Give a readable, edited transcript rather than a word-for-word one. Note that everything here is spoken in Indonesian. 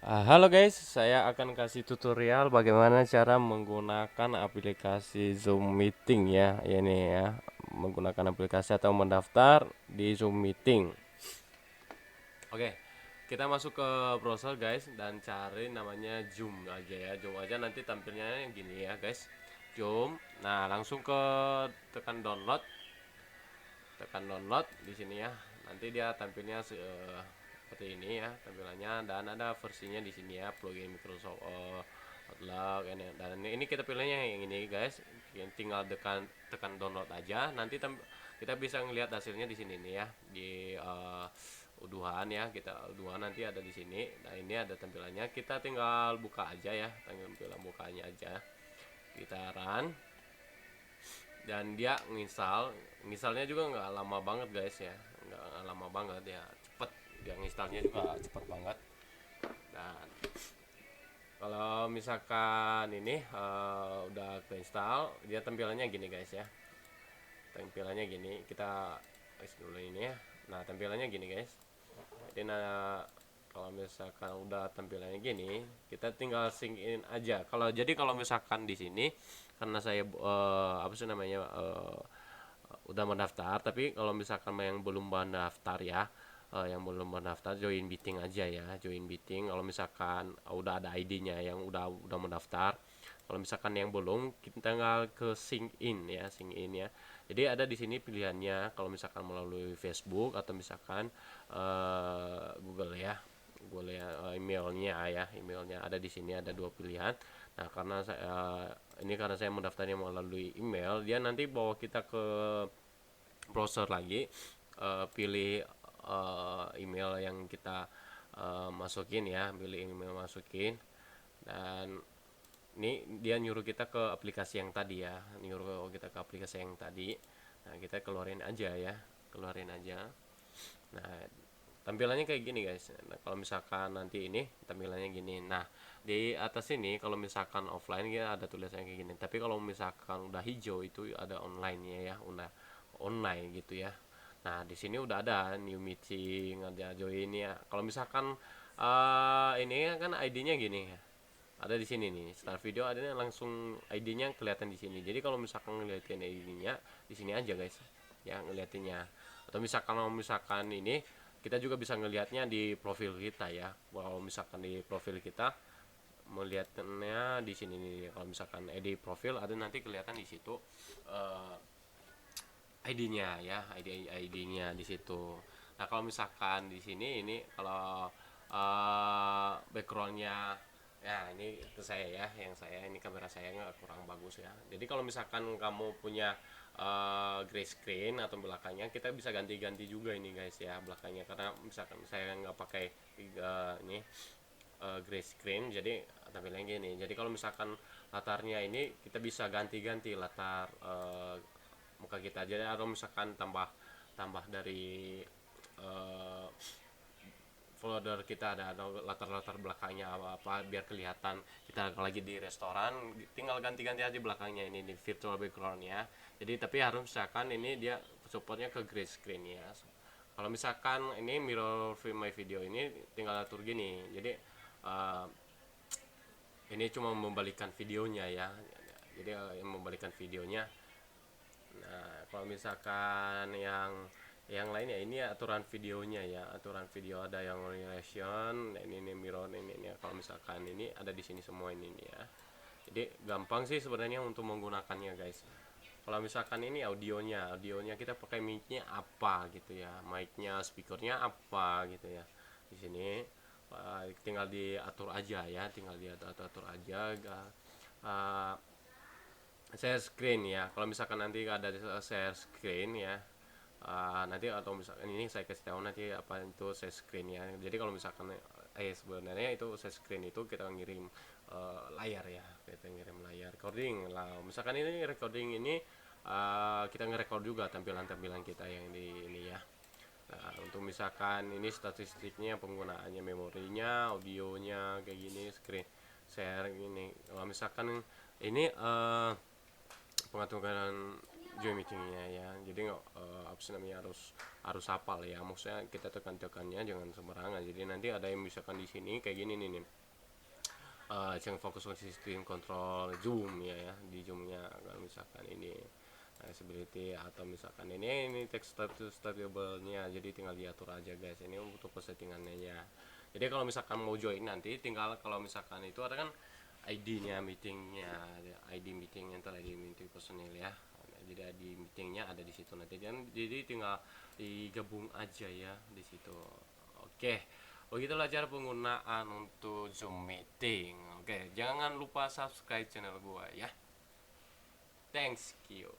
Halo guys, saya akan kasih tutorial bagaimana cara menggunakan aplikasi Zoom Meeting ya. Ini ya, menggunakan aplikasi atau mendaftar di Zoom Meeting. Oke, kita masuk ke browser guys dan cari namanya Zoom aja ya. Zoom aja nanti tampilnya gini ya guys. Zoom. Nah, langsung ke tekan download. Tekan download di sini ya. Nanti dia tampilnya seperti ini ya tampilannya, dan ada versinya di sini ya, plugin Microsoft Outlook ini. Dan ini kita pilihnya yang ini guys. Tinggal tekan download aja. Nanti kita bisa ngelihat hasilnya di sini nih ya, di uduhan ya. Kita uduhan nanti ada di sini. Nah, ini ada tampilannya. Kita tinggal buka aja ya, tampilan bukanya aja. Kita run dan dia nginstalnya juga nggak lama banget guys ya, nggak lama banget ya, cepet. Dia nginstalnya juga cepet banget. Dan kalau misalkan ini udah keinstall, dia tampilannya gini guys ya. Tampilannya gini, kita guys dulu ini ya. Nah, tampilannya gini guys. Jadi kalau misalkan udah tampilannya gini, kita tinggal sync in aja. Kalau misalkan di sini, karena saya apa sih namanya, udah mendaftar, tapi kalau misalkan yang belum mendaftar ya, yang belum mendaftar join meeting aja ya, join meeting. Kalau misalkan udah ada ID-nya yang udah mendaftar. Kalau misalkan yang belum, kita tinggal ke sync in ya, sync in ya. Jadi ada di sini pilihannya, kalau misalkan melalui Facebook atau misalkan Google ya. Google ya, emailnya ada di sini, ada dua pilihan. Nah, karena saya mendaftarnya melalui email, dia nanti bawa kita ke browser lagi, pilih email yang kita masukin ya, pilih email masukin. Dan ini dia nyuruh kita ke aplikasi yang tadi ya, nyuruh kita ke aplikasi yang tadi. Nah, kita keluarin aja ya, keluarin aja. Nah, tampilannya kayak gini guys. Nah, kalau misalkan nanti ini tampilannya gini. Nah, di atas ini kalau misalkan offline ya ada tulisannya kayak gini. Tapi kalau misalkan udah hijau itu ada online ya, udah online gitu ya. Nah, di sini udah ada new meeting, ada join ya. Kalau misalkan ini kan ID-nya gini ya. Ada di sini nih, start video ada langsung ID-nya kelihatan di sini. Jadi kalau misalkan ngeliatin ID-nya di sini aja guys. Ya, ngeliatinnya. Atau misalkan ini kita juga bisa ngelihatnya di profil kita ya. Kalau misalkan di profil kita melihatnya di sini nih. Kalau misalkan ID profil ada nanti kelihatan di situ ID-nya ya, ID-nya di situ. Nah, kalau misalkan di sini ini kalau backgroundnya ya, ini itu saya ya, yang saya ini kamera saya nggak kurang bagus ya. Jadi kalau misalkan kamu punya gray screen atau belakangnya, kita bisa ganti-ganti juga ini guys ya belakangnya, karena misalkan saya nggak pakai ini gray screen, jadi tampilannya gini. Jadi kalau misalkan latarnya ini kita bisa ganti-ganti latar muka kita aja, atau misalkan tambah tambah dari uh, folder kita ada latar-latar belakangnya apa biar kelihatan kita lagi di restoran, tinggal ganti-ganti aja belakangnya ini di virtual background ya. Jadi tapi harus misalkan ini dia supportnya ke grey screen ya. Kalau misalkan ini mirror film my video ini tinggal atur gini. Jadi uh, ini cuma membalikan videonya ya. Jadi membalikan videonya. Nah, kalau misalkan yang lainnya ini aturan videonya ya, aturan video ada yang relation, ini mirror ini ya. Kalau misalkan ini ada di sini semua ini nih ya. Jadi gampang sih sebenarnya untuk menggunakannya guys. Kalau misalkan ini audionya kita pakai mic-nya apa gitu ya, mic-nya, speakernya apa gitu ya. Di sini tinggal diatur aja ya, tinggal diatur aja. Uh, Share screen ya, kalau misalkan nanti ada share screen ya, nanti atau misalkan ini saya kasih tahu nanti apa itu share screen ya. Jadi kalau misalkan sebenarnya itu share screen itu kita ngirim layar ya, kita ngirim layar recording lah. Misalkan ini recording ini kita nge-record juga tampilan-tampilan kita yang di ini ya. Nah, untuk misalkan ini statistiknya, penggunaannya, memorinya, audionya kayak gini, screen share gini. Kalau misalkan ini pengaturan join meetingnya ya. Jadi nggak apa sih namanya, harus hafal ya, maksudnya kita tekannya jangan sembarangan. Jadi nanti ada yang misalkan di sini kayak gini nih, jangan fokus ke sistem kontrol zoom ya, di zoomnya kalau misalkan ini accessibility atau misalkan ini text stable-nya, jadi tinggal diatur aja guys. Ini untuk settingannya ya. Jadi kalau misalkan mau join nanti tinggal, kalau misalkan itu ada kan ID-nya meetingnya, ID meetingnya, ntar ID meeting personil ya. Jadi ID meetingnya ada di situ nanti, jadi tinggal digabung aja ya di situ. Oke, begitulah cara penggunaan untuk Zoom meeting. Oke, jangan lupa subscribe channel gua ya. Thanks you.